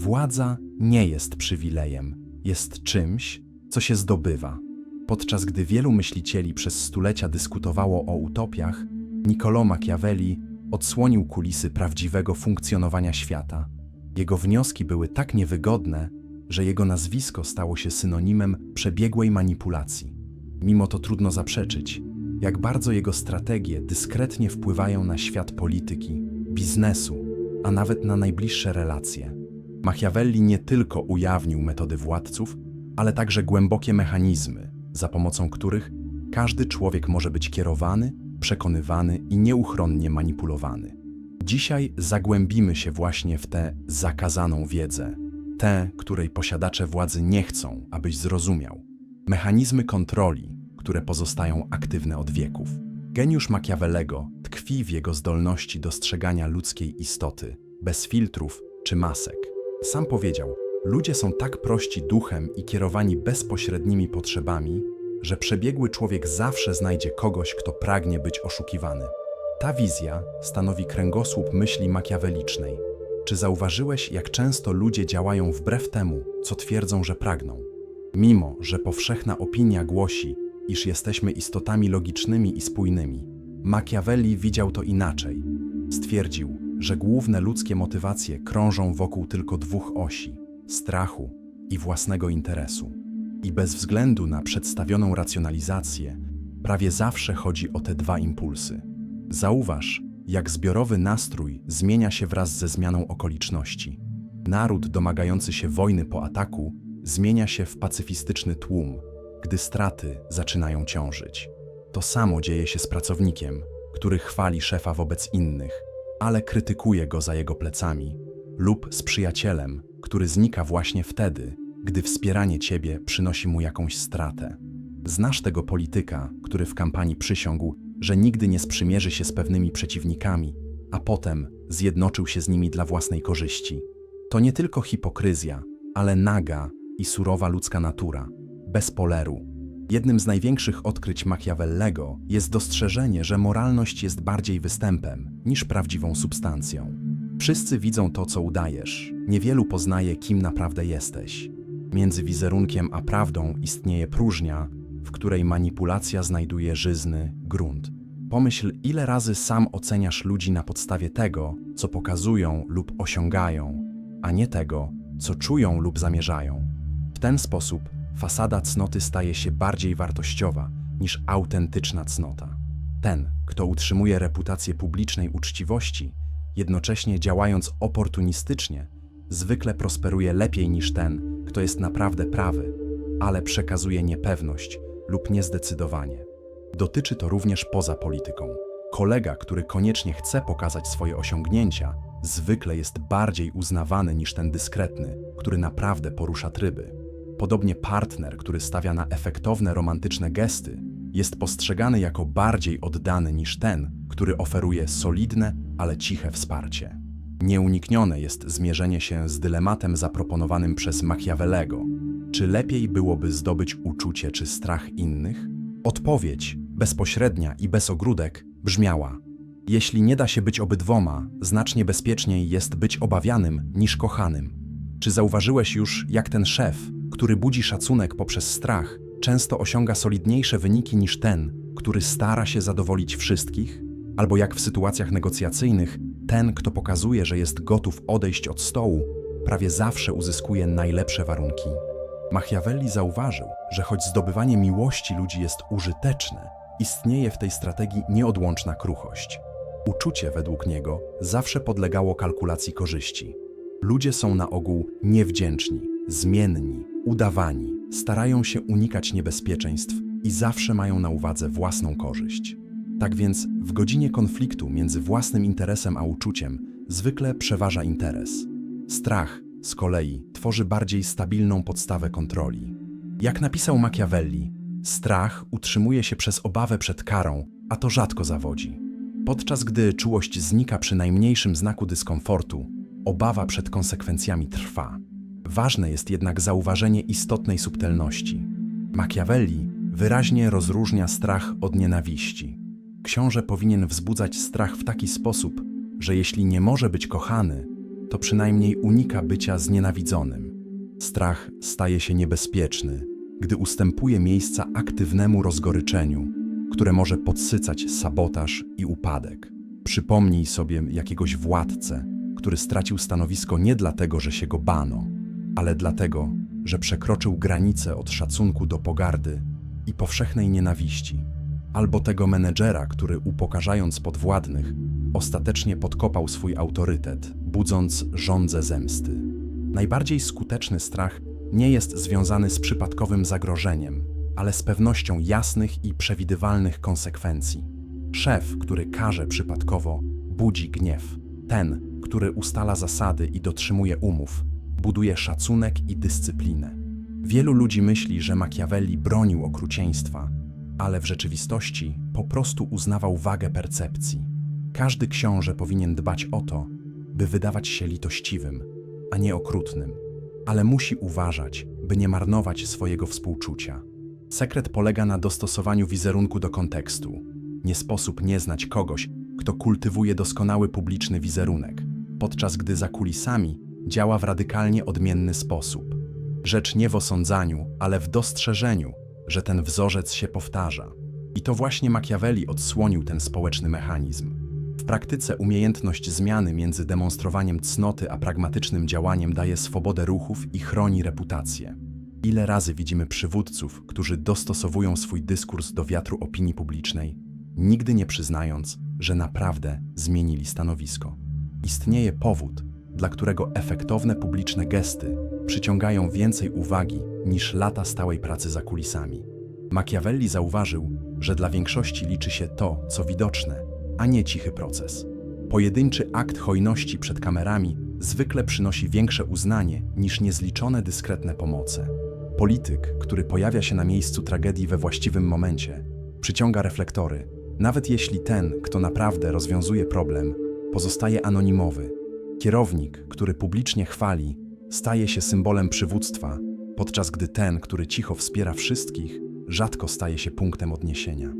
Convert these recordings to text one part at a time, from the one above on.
Władza nie jest przywilejem, jest czymś, co się zdobywa. Podczas gdy wielu myślicieli przez stulecia dyskutowało o utopiach, Niccolò Machiavelli odsłonił kulisy prawdziwego funkcjonowania świata. Jego wnioski były tak niewygodne, że jego nazwisko stało się synonimem przebiegłej manipulacji. Mimo to trudno zaprzeczyć, jak bardzo jego strategie dyskretnie wpływają na świat polityki, biznesu, a nawet na najbliższe relacje. Machiavelli nie tylko ujawnił metody władców, ale także głębokie mechanizmy, za pomocą których każdy człowiek może być kierowany, przekonywany i nieuchronnie manipulowany. Dzisiaj zagłębimy się właśnie w tę zakazaną wiedzę, tę, której posiadacze władzy nie chcą, abyś zrozumiał. Mechanizmy kontroli, które pozostają aktywne od wieków. Geniusz Machiavellego tkwi w jego zdolności dostrzegania ludzkiej istoty, bez filtrów czy masek. Sam powiedział, ludzie są tak prości duchem i kierowani bezpośrednimi potrzebami, że przebiegły człowiek zawsze znajdzie kogoś, kto pragnie być oszukiwany. Ta wizja stanowi kręgosłup myśli machiavellicznej. Czy zauważyłeś, jak często ludzie działają wbrew temu, co twierdzą, że pragną? Mimo że powszechna opinia głosi, iż jesteśmy istotami logicznymi i spójnymi, Machiavelli widział to inaczej. Stwierdził, że główne ludzkie motywacje krążą wokół tylko dwóch osi – strachu i własnego interesu. I bez względu na przedstawioną racjonalizację, prawie zawsze chodzi o te dwa impulsy. Zauważ, jak zbiorowy nastrój zmienia się wraz ze zmianą okoliczności. Naród domagający się wojny po ataku zmienia się w pacyfistyczny tłum, gdy straty zaczynają ciążyć. To samo dzieje się z pracownikiem, który chwali szefa wobec innych, ale krytykuje go za jego plecami, lub z przyjacielem, który znika właśnie wtedy, gdy wspieranie ciebie przynosi mu jakąś stratę. Znasz tego polityka, który w kampanii przysiągł, że nigdy nie sprzymierzy się z pewnymi przeciwnikami, a potem zjednoczył się z nimi dla własnej korzyści. To nie tylko hipokryzja, ale naga i surowa ludzka natura, bez poleru. Jednym z największych odkryć Machiavellego jest dostrzeżenie, że moralność jest bardziej występem niż prawdziwą substancją. Wszyscy widzą to, co udajesz. Niewielu poznaje, kim naprawdę jesteś. Między wizerunkiem a prawdą istnieje próżnia, w której manipulacja znajduje żyzny grunt. Pomyśl, ile razy sam oceniasz ludzi na podstawie tego, co pokazują lub osiągają, a nie tego, co czują lub zamierzają. W ten sposób fasada cnoty staje się bardziej wartościowa niż autentyczna cnota. Ten, kto utrzymuje reputację publicznej uczciwości, jednocześnie działając oportunistycznie, zwykle prosperuje lepiej niż ten, kto jest naprawdę prawy, ale przekazuje niepewność lub niezdecydowanie. Dotyczy to również poza polityką. Kolega, który koniecznie chce pokazać swoje osiągnięcia, zwykle jest bardziej uznawany niż ten dyskretny, który naprawdę porusza tryby. Podobnie partner, który stawia na efektowne romantyczne gesty, jest postrzegany jako bardziej oddany niż ten, który oferuje solidne, ale ciche wsparcie. Nieuniknione jest zmierzenie się z dylematem zaproponowanym przez Machiavellego. Czy lepiej byłoby zdobyć uczucie czy strach innych? Odpowiedź, bezpośrednia i bez ogródek, brzmiała: jeśli nie da się być obydwoma, znacznie bezpieczniej jest być obawianym niż kochanym. Czy zauważyłeś już, jak ten szef, który budzi szacunek poprzez strach, często osiąga solidniejsze wyniki niż ten, który stara się zadowolić wszystkich? Albo jak w sytuacjach negocjacyjnych, ten, kto pokazuje, że jest gotów odejść od stołu, prawie zawsze uzyskuje najlepsze warunki. Machiavelli zauważył, że choć zdobywanie miłości ludzi jest użyteczne, istnieje w tej strategii nieodłączna kruchość. Uczucie, według niego, zawsze podlegało kalkulacji korzyści. Ludzie są na ogół niewdzięczni, zmienni, udawani, starają się unikać niebezpieczeństw i zawsze mają na uwadze własną korzyść. Tak więc w godzinie konfliktu między własnym interesem a uczuciem zwykle przeważa interes. Strach z kolei tworzy bardziej stabilną podstawę kontroli. Jak napisał Machiavelli, strach utrzymuje się przez obawę przed karą, a to rzadko zawodzi. Podczas gdy czułość znika przy najmniejszym znaku dyskomfortu, obawa przed konsekwencjami trwa. Ważne jest jednak zauważenie istotnej subtelności. Machiavelli wyraźnie rozróżnia strach od nienawiści. Książę powinien wzbudzać strach w taki sposób, że jeśli nie może być kochany, to przynajmniej unika bycia znienawidzonym. Strach staje się niebezpieczny, gdy ustępuje miejsca aktywnemu rozgoryczeniu, które może podsycać sabotaż i upadek. Przypomnij sobie jakiegoś władcę, który stracił stanowisko nie dlatego, że się go bano, ale dlatego, że przekroczył granicę od szacunku do pogardy i powszechnej nienawiści. Albo tego menedżera, który upokarzając podwładnych, ostatecznie podkopał swój autorytet, budząc żądzę zemsty. Najbardziej skuteczny strach nie jest związany z przypadkowym zagrożeniem, ale z pewnością jasnych i przewidywalnych konsekwencji. Szef, który karze przypadkowo, budzi gniew. Ten, który ustala zasady i dotrzymuje umów, buduje szacunek i dyscyplinę. Wielu ludzi myśli, że Machiavelli bronił okrucieństwa, ale w rzeczywistości po prostu uznawał wagę percepcji. Każdy książę powinien dbać o to, by wydawać się litościwym, a nie okrutnym, ale musi uważać, by nie marnować swojego współczucia. Sekret polega na dostosowaniu wizerunku do kontekstu. Nie sposób nie znać kogoś, kto kultywuje doskonały publiczny wizerunek, podczas gdy za kulisami działa w radykalnie odmienny sposób. Rzecz nie w osądzaniu, ale w dostrzeżeniu, że ten wzorzec się powtarza. I to właśnie Machiavelli odsłonił ten społeczny mechanizm. W praktyce umiejętność zmiany między demonstrowaniem cnoty a pragmatycznym działaniem daje swobodę ruchów i chroni reputację. Ile razy widzimy przywódców, którzy dostosowują swój dyskurs do wiatru opinii publicznej, nigdy nie przyznając, że naprawdę zmienili stanowisko. Istnieje powód, dla którego efektowne publiczne gesty przyciągają więcej uwagi niż lata stałej pracy za kulisami. Machiavelli zauważył, że dla większości liczy się to, co widoczne, a nie cichy proces. Pojedynczy akt hojności przed kamerami zwykle przynosi większe uznanie niż niezliczone dyskretne pomoce. Polityk, który pojawia się na miejscu tragedii we właściwym momencie, przyciąga reflektory, nawet jeśli ten, kto naprawdę rozwiązuje problem, pozostaje anonimowy. Kierownik, który publicznie chwali, staje się symbolem przywództwa, podczas gdy ten, który cicho wspiera wszystkich, rzadko staje się punktem odniesienia.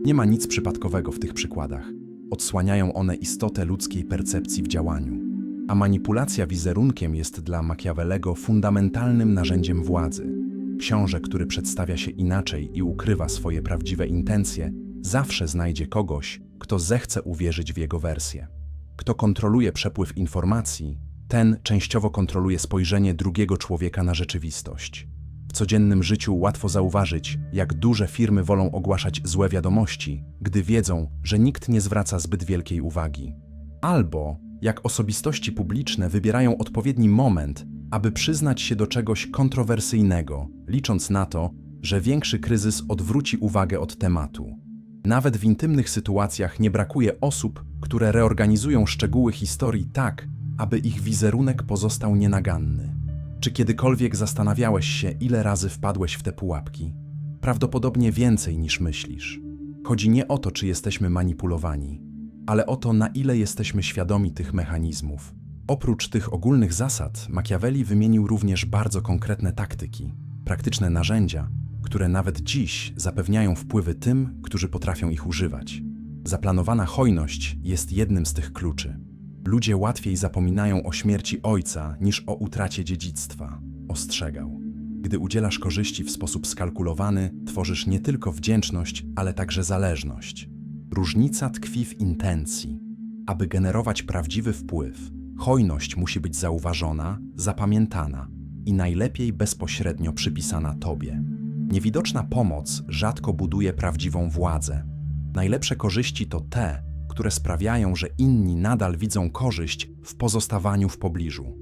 Nie ma nic przypadkowego w tych przykładach. Odsłaniają one istotę ludzkiej percepcji w działaniu. A manipulacja wizerunkiem jest dla Machiavellego fundamentalnym narzędziem władzy. Książę, który przedstawia się inaczej i ukrywa swoje prawdziwe intencje, zawsze znajdzie kogoś, kto zechce uwierzyć w jego wersję. Kto kontroluje przepływ informacji, ten częściowo kontroluje spojrzenie drugiego człowieka na rzeczywistość. W codziennym życiu łatwo zauważyć, jak duże firmy wolą ogłaszać złe wiadomości, gdy wiedzą, że nikt nie zwraca zbyt wielkiej uwagi. Albo jak osobistości publiczne wybierają odpowiedni moment, aby przyznać się do czegoś kontrowersyjnego, licząc na to, że większy kryzys odwróci uwagę od tematu. Nawet w intymnych sytuacjach nie brakuje osób, które reorganizują szczegóły historii tak, aby ich wizerunek pozostał nienaganny. Czy kiedykolwiek zastanawiałeś się, ile razy wpadłeś w te pułapki? Prawdopodobnie więcej niż myślisz. Chodzi nie o to, czy jesteśmy manipulowani, ale o to, na ile jesteśmy świadomi tych mechanizmów. Oprócz tych ogólnych zasad, Machiavelli wymienił również bardzo konkretne taktyki, praktyczne narzędzia, które nawet dziś zapewniają wpływy tym, którzy potrafią ich używać. Zaplanowana hojność jest jednym z tych kluczy. Ludzie łatwiej zapominają o śmierci ojca niż o utracie dziedzictwa, ostrzegał. Gdy udzielasz korzyści w sposób skalkulowany, tworzysz nie tylko wdzięczność, ale także zależność. Różnica tkwi w intencji. Aby generować prawdziwy wpływ, hojność musi być zauważona, zapamiętana i najlepiej bezpośrednio przypisana tobie. Niewidoczna pomoc rzadko buduje prawdziwą władzę. Najlepsze korzyści to te, które sprawiają, że inni nadal widzą korzyść w pozostawaniu w pobliżu.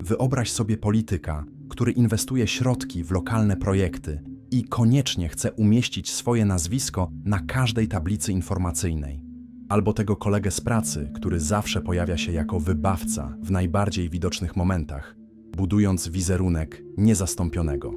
Wyobraź sobie polityka, który inwestuje środki w lokalne projekty i koniecznie chce umieścić swoje nazwisko na każdej tablicy informacyjnej. Albo tego kolegę z pracy, który zawsze pojawia się jako wybawca w najbardziej widocznych momentach, budując wizerunek niezastąpionego.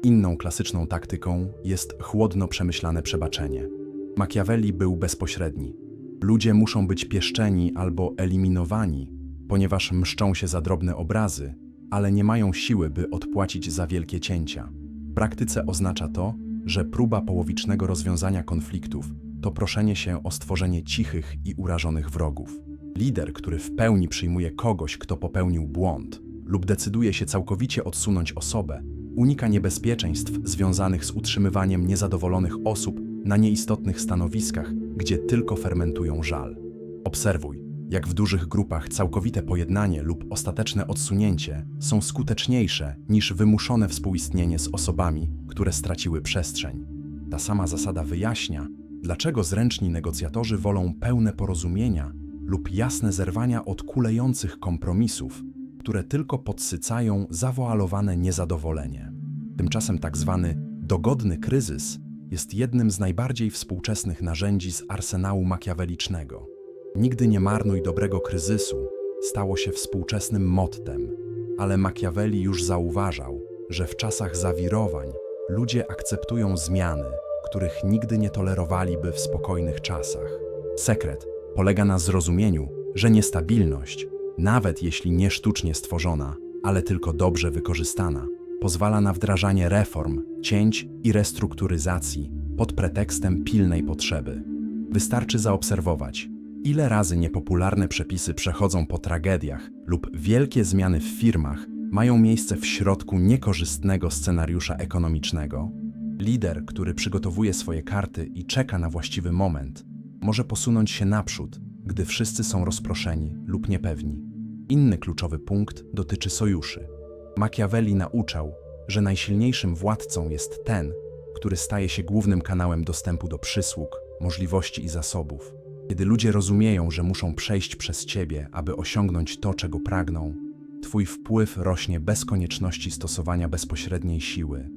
Inną klasyczną taktyką jest chłodno przemyślane przebaczenie. Machiavelli był bezpośredni. Ludzie muszą być pieszczeni albo eliminowani, ponieważ mszczą się za drobne obrazy, ale nie mają siły, by odpłacić za wielkie cięcia. W praktyce oznacza to, że próba połowicznego rozwiązania konfliktów to proszenie się o stworzenie cichych i urażonych wrogów. Lider, który w pełni przyjmuje kogoś, kto popełnił błąd lub decyduje się całkowicie odsunąć osobę, unika niebezpieczeństw związanych z utrzymywaniem niezadowolonych osób na nieistotnych stanowiskach, gdzie tylko fermentują żal. Obserwuj, jak w dużych grupach całkowite pojednanie lub ostateczne odsunięcie są skuteczniejsze niż wymuszone współistnienie z osobami, które straciły przestrzeń. Ta sama zasada wyjaśnia, dlaczego zręczni negocjatorzy wolą pełne porozumienia lub jasne zerwania od kulejących kompromisów, które tylko podsycają zawoalowane niezadowolenie. Tymczasem tak zwany dogodny kryzys jest jednym z najbardziej współczesnych narzędzi z arsenału makiawelicznego. Nigdy nie marnuj dobrego kryzysu stało się współczesnym mottem, ale Machiavelli już zauważał, że w czasach zawirowań ludzie akceptują zmiany, których nigdy nie tolerowaliby w spokojnych czasach. Sekret polega na zrozumieniu, że niestabilność, nawet jeśli nie sztucznie stworzona, ale tylko dobrze wykorzystana, pozwala na wdrażanie reform, cięć i restrukturyzacji pod pretekstem pilnej potrzeby. Wystarczy zaobserwować, ile razy niepopularne przepisy przechodzą po tragediach lub wielkie zmiany w firmach mają miejsce w środku niekorzystnego scenariusza ekonomicznego. Lider, który przygotowuje swoje karty i czeka na właściwy moment, może posunąć się naprzód, gdy wszyscy są rozproszeni lub niepewni. Inny kluczowy punkt dotyczy sojuszy. Machiavelli nauczał, że najsilniejszym władcą jest ten, który staje się głównym kanałem dostępu do przysług, możliwości i zasobów. Kiedy ludzie rozumieją, że muszą przejść przez ciebie, aby osiągnąć to, czego pragną, twój wpływ rośnie bez konieczności stosowania bezpośredniej siły.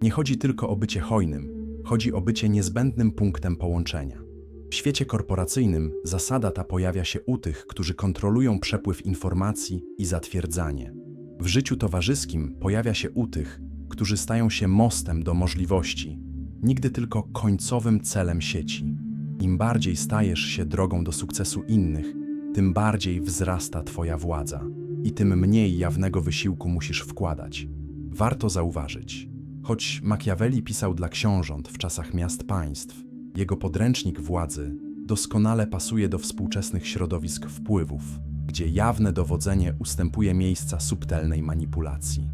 Nie chodzi tylko o bycie hojnym, chodzi o bycie niezbędnym punktem połączenia. W świecie korporacyjnym zasada ta pojawia się u tych, którzy kontrolują przepływ informacji i zatwierdzanie. W życiu towarzyskim pojawia się u tych, którzy stają się mostem do możliwości, nigdy tylko końcowym celem sieci. Im bardziej stajesz się drogą do sukcesu innych, tym bardziej wzrasta twoja władza i tym mniej jawnego wysiłku musisz wkładać. Warto zauważyć, choć Machiavelli pisał dla książąt w czasach miast państw, jego podręcznik władzy doskonale pasuje do współczesnych środowisk wpływów, gdzie jawne dowodzenie ustępuje miejsca subtelnej manipulacji.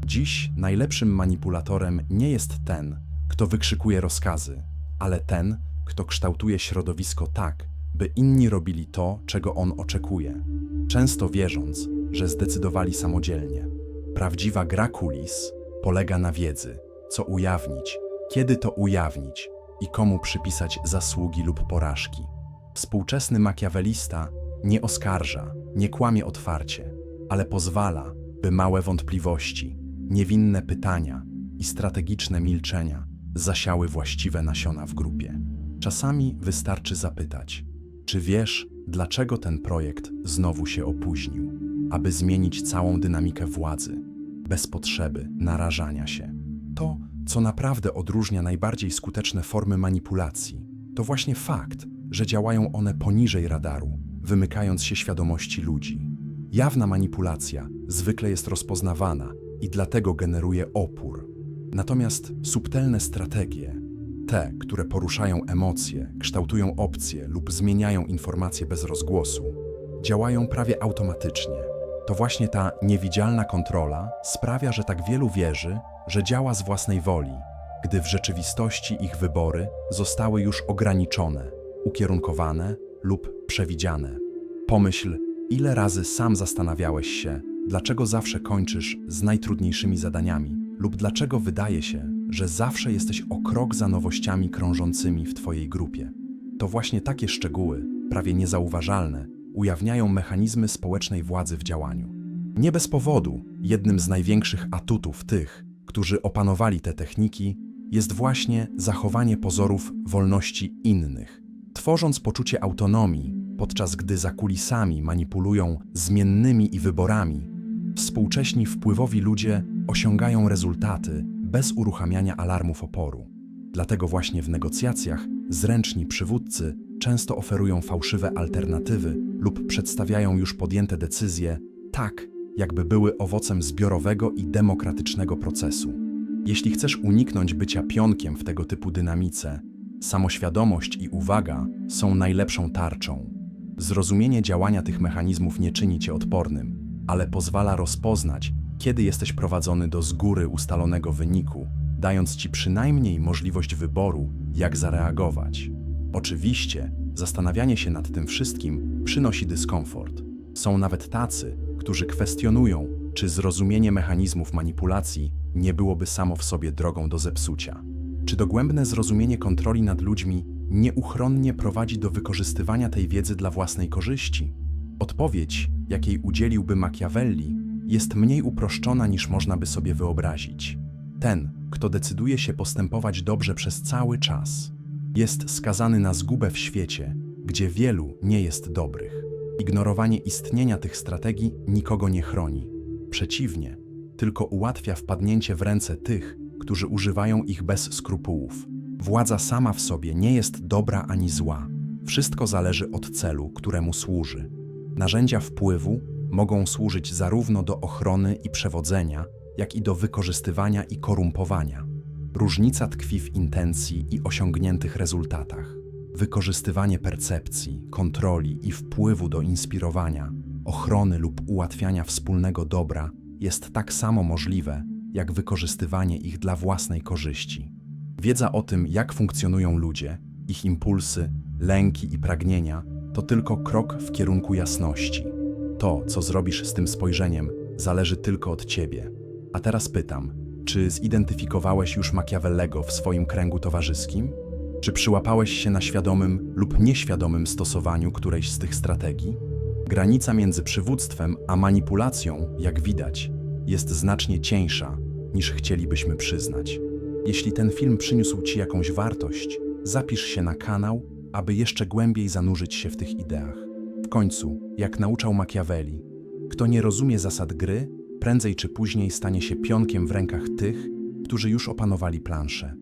Dziś najlepszym manipulatorem nie jest ten, kto wykrzykuje rozkazy, ale ten, kto kształtuje środowisko tak, by inni robili to, czego on oczekuje, często wierząc, że zdecydowali samodzielnie. Prawdziwa gra kulis polega na wiedzy, co ujawnić, kiedy to ujawnić i komu przypisać zasługi lub porażki. Współczesny makiawelista nie oskarża, nie kłamie otwarcie, ale pozwala, by małe wątpliwości, niewinne pytania i strategiczne milczenia zasiały właściwe nasiona w grupie. Czasami wystarczy zapytać, czy wiesz, dlaczego ten projekt znowu się opóźnił, aby zmienić całą dynamikę władzy, bez potrzeby narażania się. To, co naprawdę odróżnia najbardziej skuteczne formy manipulacji, to właśnie fakt, że działają one poniżej radaru, wymykając się świadomości ludzi. Jawna manipulacja zwykle jest rozpoznawana i dlatego generuje opór. Natomiast subtelne strategie, te, które poruszają emocje, kształtują opcje lub zmieniają informacje bez rozgłosu, działają prawie automatycznie. To właśnie ta niewidzialna kontrola sprawia, że tak wielu wierzy, że działa z własnej woli, gdy w rzeczywistości ich wybory zostały już ograniczone, ukierunkowane lub przewidziane. Pomyśl, ile razy sam zastanawiałeś się, dlaczego zawsze kończysz z najtrudniejszymi zadaniami lub dlaczego wydaje się, że zawsze jesteś o krok za nowościami krążącymi w twojej grupie. To właśnie takie szczegóły, prawie niezauważalne, ujawniają mechanizmy społecznej władzy w działaniu. Nie bez powodu jednym z największych atutów tych, którzy opanowali te techniki, jest właśnie zachowanie pozorów wolności innych, tworząc poczucie autonomii, podczas gdy za kulisami manipulują zmiennymi i wyborami. Współcześni wpływowi ludzie osiągają rezultaty bez uruchamiania alarmów oporu. Dlatego właśnie w negocjacjach zręczni przywódcy często oferują fałszywe alternatywy lub przedstawiają już podjęte decyzje tak, jakby były owocem zbiorowego i demokratycznego procesu. Jeśli chcesz uniknąć bycia pionkiem w tego typu dynamice, samoświadomość i uwaga są najlepszą tarczą. Zrozumienie działania tych mechanizmów nie czyni cię odpornym, ale pozwala rozpoznać, kiedy jesteś prowadzony do z góry ustalonego wyniku, dając ci przynajmniej możliwość wyboru, jak zareagować. Oczywiście, zastanawianie się nad tym wszystkim przynosi dyskomfort. Są nawet tacy, którzy kwestionują, czy zrozumienie mechanizmów manipulacji nie byłoby samo w sobie drogą do zepsucia. Czy dogłębne zrozumienie kontroli nad ludźmi nieuchronnie prowadzi do wykorzystywania tej wiedzy dla własnej korzyści? Odpowiedź, jakiej udzieliłby Machiavelli, jest mniej uproszczona niż można by sobie wyobrazić. Ten, kto decyduje się postępować dobrze przez cały czas, jest skazany na zgubę w świecie, gdzie wielu nie jest dobrych. Ignorowanie istnienia tych strategii nikogo nie chroni. Przeciwnie, tylko ułatwia wpadnięcie w ręce tych, którzy używają ich bez skrupułów. Władza sama w sobie nie jest dobra ani zła. Wszystko zależy od celu, któremu służy. Narzędzia wpływu mogą służyć zarówno do ochrony i przewodzenia, jak i do wykorzystywania i korumpowania. Różnica tkwi w intencji i osiągniętych rezultatach. Wykorzystywanie percepcji, kontroli i wpływu do inspirowania, ochrony lub ułatwiania wspólnego dobra jest tak samo możliwe, jak wykorzystywanie ich dla własnej korzyści. Wiedza o tym, jak funkcjonują ludzie, ich impulsy, lęki i pragnienia, to tylko krok w kierunku jasności. To, co zrobisz z tym spojrzeniem, zależy tylko od ciebie. A teraz pytam, czy zidentyfikowałeś już Machiavellego w swoim kręgu towarzyskim? Czy przyłapałeś się na świadomym lub nieświadomym stosowaniu którejś z tych strategii? Granica między przywództwem a manipulacją, jak widać, jest znacznie cieńsza, niż chcielibyśmy przyznać. Jeśli ten film przyniósł ci jakąś wartość, zapisz się na kanał, aby jeszcze głębiej zanurzyć się w tych ideach. W końcu, jak nauczał Machiavelli, kto nie rozumie zasad gry, prędzej czy później stanie się pionkiem w rękach tych, którzy już opanowali planszę.